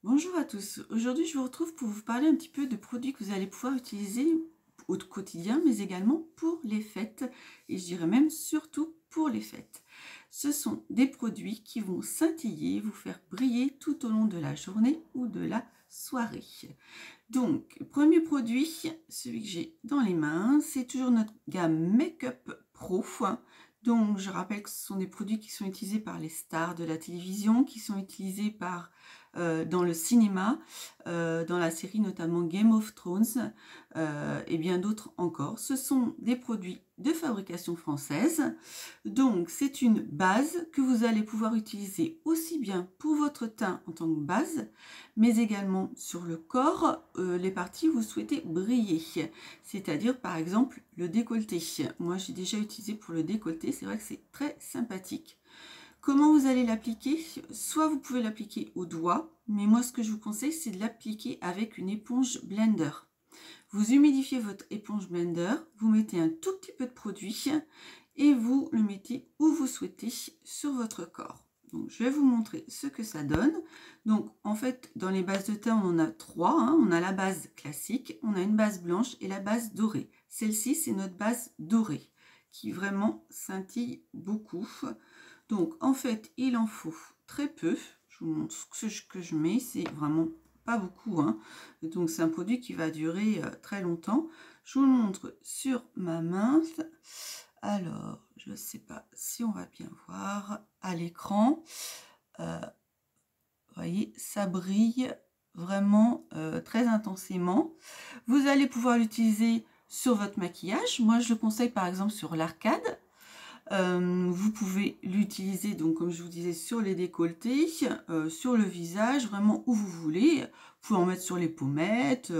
Bonjour à tous, aujourd'hui je vous retrouve pour vous parler un petit peu de produits que vous allez pouvoir utiliser au quotidien, mais également pour les fêtes, et je dirais même surtout pour les fêtes. Ce sont des produits qui vont scintiller, vous faire briller tout au long de la journée ou de la soirée. Donc, premier produit, celui que j'ai dans les mains, c'est toujours notre gamme Make-up Pro. Donc, je rappelle que ce sont des produits qui sont utilisés par les stars de la télévision, qui sont utilisés dans le cinéma, dans la série notamment Game of Thrones, et bien d'autres encore. Ce sont des produits de fabrication française. Donc, c'est une base que vous allez pouvoir utiliser aussi bien pour votre teint en tant que base, mais également sur le corps, les parties où vous souhaitez briller, c'est-à-dire par exemple le décolleté. Moi j'ai déjà utilisé pour le décolleté, c'est vrai que c'est très sympathique. Comment vous allez l'appliquer? Soit vous pouvez l'appliquer au doigt, mais moi ce que je vous conseille c'est de l'appliquer avec une éponge blender. Vous humidifiez votre éponge blender, vous mettez un tout petit peu de produit et vous le mettez où vous souhaitez sur votre corps. Donc, je vais vous montrer ce que ça donne. Donc, en fait, dans les bases de teint, on en a trois. On a la base classique, on a une base blanche et la base dorée. Celle-ci, c'est notre base dorée qui vraiment scintille beaucoup. Donc, en fait, il en faut très peu. Je vous montre ce que je mets. C'est vraiment pas beaucoup. Donc, c'est un produit qui va durer très longtemps. Je vous le montre sur ma main. Alors, je ne sais pas si on va bien voir à l'écran. Vous voyez, ça brille vraiment très intensément. Vous allez pouvoir l'utiliser sur votre maquillage. Moi, je le conseille par exemple sur l'arcade. Vous pouvez l'utiliser, donc comme je vous disais, sur les décolletés, sur le visage, vraiment où vous voulez. Vous pouvez en mettre sur les pommettes,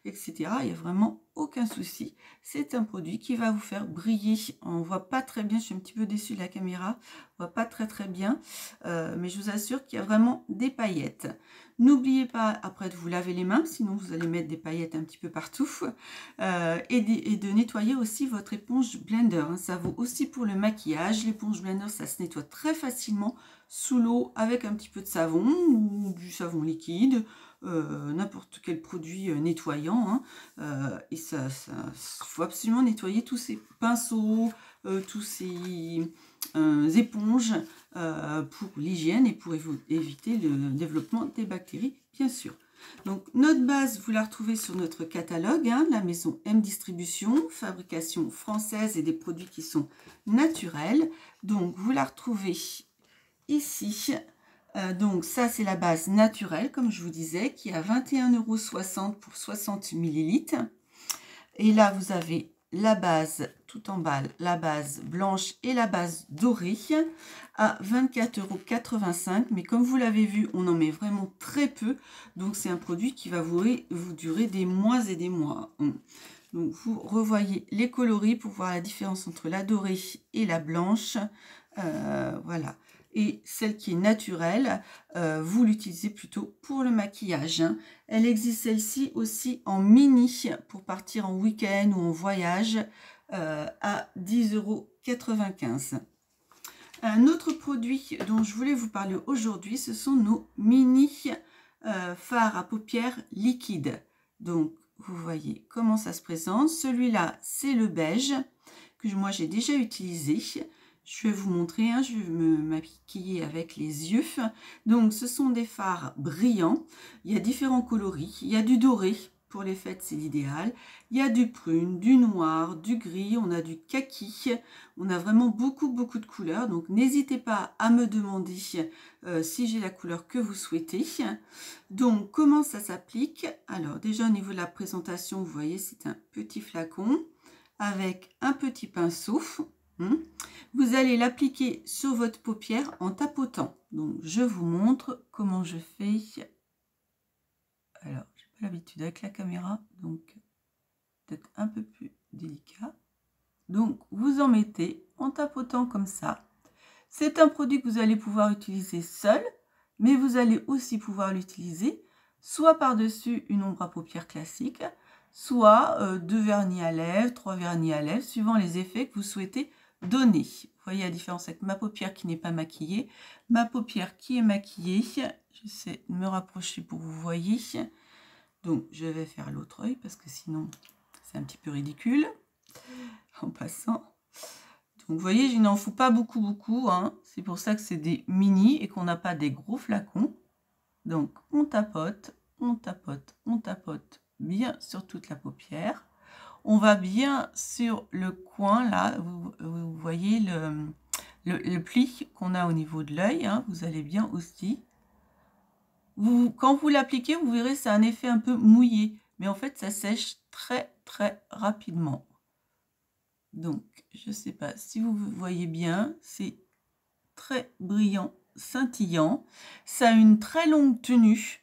etc. Il n'y a vraiment aucun souci. C'est un produit qui va vous faire briller. On ne voit pas très bien, je suis un petit peu déçue de la caméra. On ne voit pas très bien, mais je vous assure qu'il y a vraiment des paillettes. N'oubliez pas après de vous laver les mains, sinon vous allez mettre des paillettes un petit peu partout. Et de nettoyer aussi votre éponge blender. Ça vaut aussi pour le maquillage. L'éponge blender, ça se nettoie très facilement sous l'eau avec un petit peu de savon ou du savon liquide, n'importe quel produit nettoyant. Et ça, faut absolument nettoyer tous ces pinceaux, tous ces éponges pour l'hygiène et pour éviter le développement des bactéries, bien sûr. Donc, notre base, vous la retrouvez sur notre catalogue, la maison M Distribution, fabrication française et des produits qui sont naturels. Donc, vous la retrouvez ici. Donc, ça, c'est la base naturelle, comme je vous disais, qui est à 21,60 € pour 60 ml. Et là, vous avez la base tout en bas, la base blanche et la base dorée à 24,85 €. Mais comme vous l'avez vu, on en met vraiment très peu. Donc, c'est un produit qui va vous durer des mois et des mois. Donc, vous revoyez les coloris pour voir la différence entre la dorée et la blanche. Voilà. Et celle qui est naturelle, vous l'utilisez plutôt pour le maquillage. Elle existe celle-ci aussi en mini pour partir en week-end ou en voyage à 10,95 €. Un autre produit dont je voulais vous parler aujourd'hui, ce sont nos mini fards à paupières liquides. Donc, vous voyez comment ça se présente. Celui-là, c'est le beige que moi j'ai déjà utilisé. Je vais vous montrer, je vais me maquiller avec les yeux. Donc, ce sont des fards brillants. Il y a différents coloris. Il y a du doré. Pour les fêtes, c'est l'idéal. Il y a du prune, du noir, du gris. On a du kaki. On a vraiment beaucoup de couleurs. Donc, n'hésitez pas à me demander si j'ai la couleur que vous souhaitez. Donc, comment ça s'applique? Alors, déjà, au niveau de la présentation, vous voyez, c'est un petit flacon avec un petit pinceau. Vous allez l'appliquer sur votre paupière en tapotant. Donc, je vous montre comment je fais. Alors, je n'ai pas l'habitude avec la caméra, donc peut-être un peu plus délicat. Donc, vous en mettez en tapotant comme ça. C'est un produit que vous allez pouvoir utiliser seul, mais vous allez aussi pouvoir l'utiliser soit par-dessus une ombre à paupières classique, soit 2 vernis à lèvres, 3 vernis à lèvres, suivant les effets que vous souhaitez donner. voyez la différence avec ma paupière qui n'est pas maquillée, ma paupière qui est maquillée. J'essaie de me rapprocher pour que vous voyez. Donc, je vais faire l'autre œil parce que sinon, c'est un petit peu ridicule en passant. Donc, vous voyez, je n'en fous pas beaucoup. Hein. C'est pour ça que c'est des mini et qu'on n'a pas des gros flacons. Donc, on tapote bien sur toute la paupière. On va bien sur le coin, là, vous voyez le pli qu'on a au niveau de l'œil. Hein, vous allez bien aussi. Quand vous l'appliquez, vous verrez, c'est un effet un peu mouillé. Mais en fait, ça sèche très rapidement. Donc, je ne sais pas si vous voyez bien, c'est très brillant, scintillant. Ça a une très longue tenue.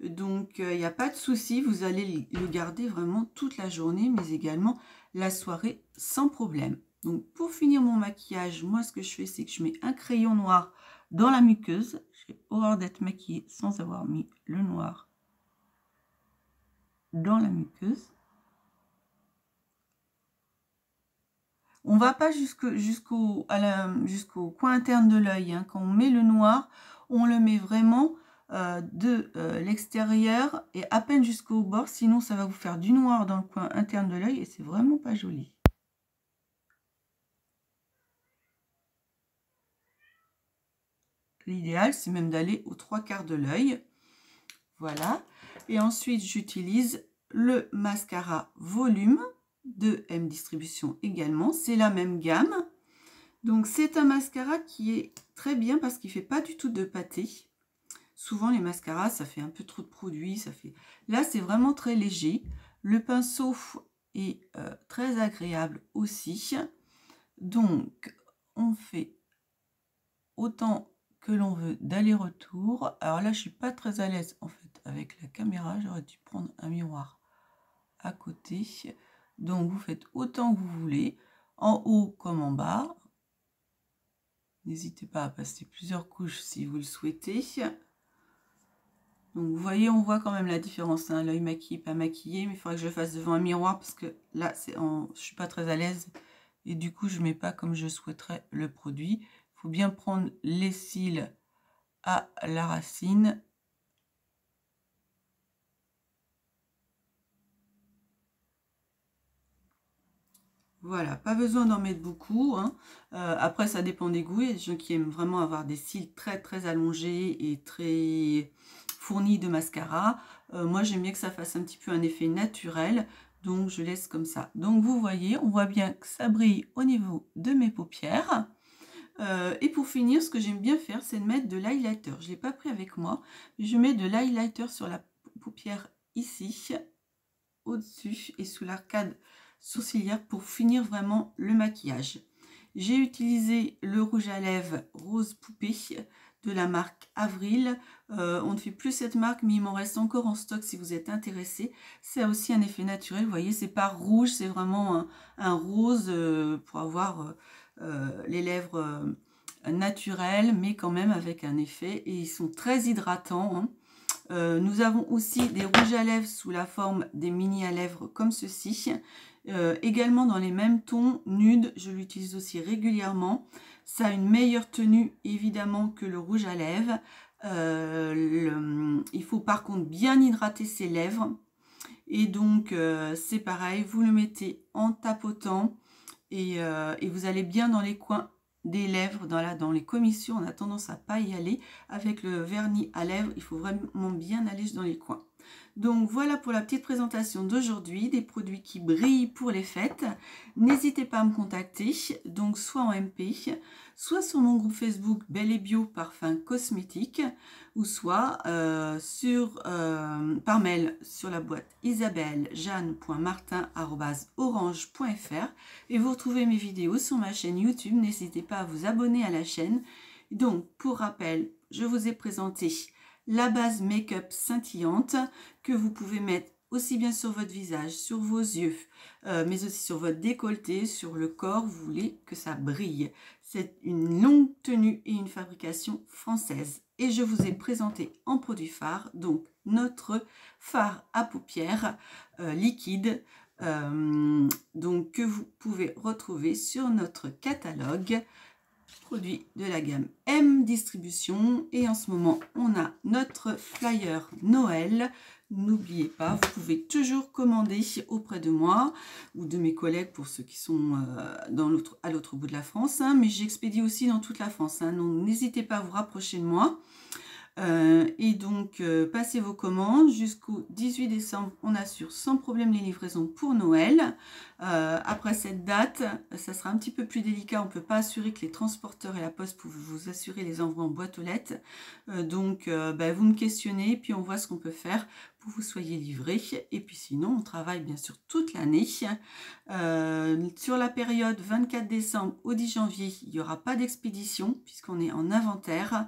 Donc, il n'y a pas de souci, vous allez le garder vraiment toute la journée, mais également la soirée sans problème. Donc, pour finir mon maquillage, moi, ce que je fais, c'est que je mets un crayon noir dans la muqueuse. J'ai horreur d'être maquillée sans avoir mis le noir dans la muqueuse. On ne va pas jusqu'au coin interne de l'œil. Hein. Quand on met le noir, on le met vraiment de l'extérieur et à peine jusqu'au bord. Sinon, ça va vous faire du noir dans le coin interne de l'œil et c'est vraiment pas joli. L'idéal, c'est même d'aller aux 3/4 de l'œil. Voilà. Et ensuite, j'utilise le mascara volume de M Distribution également. C'est la même gamme. Donc, c'est un mascara qui est très bien parce qu'il ne fait pas du tout de pâté. Souvent, les mascaras, ça fait un peu trop de produit. Là, c'est vraiment très léger. Le pinceau est très agréable aussi. Donc, on fait autant que l'on veut d'aller-retour. Alors là, je ne suis pas très à l'aise en fait avec la caméra. J'aurais dû prendre un miroir à côté. Donc, vous faites autant que vous voulez, en haut comme en bas. N'hésitez pas à passer plusieurs couches si vous le souhaitez. Donc, vous voyez, on voit quand même la différence. Hein, l'œil maquillé, pas maquillé. Mais il faudrait que je le fasse devant un miroir parce que là, je ne suis pas très à l'aise. Et du coup, je ne mets pas comme je souhaiterais le produit. Il faut bien prendre les cils à la racine. Voilà, pas besoin d'en mettre beaucoup. Hein. Après, ça dépend des goûts. Il y a des gens qui aiment vraiment avoir des cils très allongés et très fournis de mascara. Moi, j'aime bien que ça fasse un petit peu un effet naturel. Donc, je laisse comme ça. Donc, vous voyez, on voit bien que ça brille au niveau de mes paupières. Et pour finir, ce que j'aime bien faire, c'est de mettre de l'highlighter. Je ne l'ai pas pris avec moi. Mais je mets de l'highlighter sur la paupière ici, au-dessus et sous l'arcade sourcilière pour finir vraiment le maquillage. J'ai utilisé le rouge à lèvres Rose Poupée de la marque Avril. On ne fait plus cette marque, mais il m'en reste encore en stock si vous êtes intéressé. C'est aussi un effet naturel. Vous voyez, c'est pas rouge, c'est vraiment un rose pour avoir les lèvres naturelles, mais quand même avec un effet. Et ils sont très hydratants. Hein. Nous avons aussi des rouges à lèvres sous la forme des mini à lèvres comme ceci. Également dans les mêmes tons nude, je l'utilise aussi régulièrement. Ça a une meilleure tenue évidemment que le rouge à lèvres. Il faut par contre bien hydrater ses lèvres. Et donc c'est pareil, vous le mettez en tapotant et vous allez bien dans les coins des lèvres, dans les commissions. On a tendance à pas y aller. Avec le vernis à lèvres, il faut vraiment bien aller dans les coins. Donc voilà pour la petite présentation d'aujourd'hui, des produits qui brillent pour les fêtes. N'hésitez pas à me contacter, donc soit en MP, soit sur mon groupe Facebook Belle et Bio Parfum Cosmétique, ou soit par mail sur la boîte isabellejeanne.martin@orange.fr. Et vous retrouvez mes vidéos sur ma chaîne YouTube. N'hésitez pas à vous abonner à la chaîne. Donc pour rappel, je vous ai présenté la base make-up scintillante que vous pouvez mettre aussi bien sur votre visage, sur vos yeux, mais aussi sur votre décolleté, sur le corps. Vous voulez que ça brille. C'est une longue tenue et une fabrication française. Et je vous ai présenté en produit phare, donc notre fard à paupières liquide donc que vous pouvez retrouver sur notre catalogue produits de la gamme M Distribution. Et en ce moment, on a notre flyer Noël. N'oubliez pas, vous pouvez toujours commander auprès de moi ou de mes collègues pour ceux qui sont à l'autre bout de la France, hein, mais j'expédie aussi dans toute la France, hein, donc n'hésitez pas à vous rapprocher de moi. Et donc, passez vos commandes jusqu'au 18 décembre. On assure sans problème les livraisons pour Noël. Après cette date, ça sera un petit peu plus délicat. On ne peut pas assurer que les transporteurs et la poste peuvent vous assurer les envois en boîte aux lettres. Donc, vous me questionnez, puis on voit ce qu'on peut faire pour que vous soyez livrés. Et puis sinon, on travaille bien sûr toute l'année. Sur la période 24 décembre au 10 janvier, il n'y aura pas d'expédition puisqu'on est en inventaire.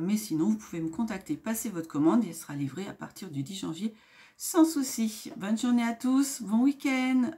Mais sinon, vous pouvez me contacter, passer votre commande et elle sera livrée à partir du 10 janvier sans souci. Bonne journée à tous, bon week-end!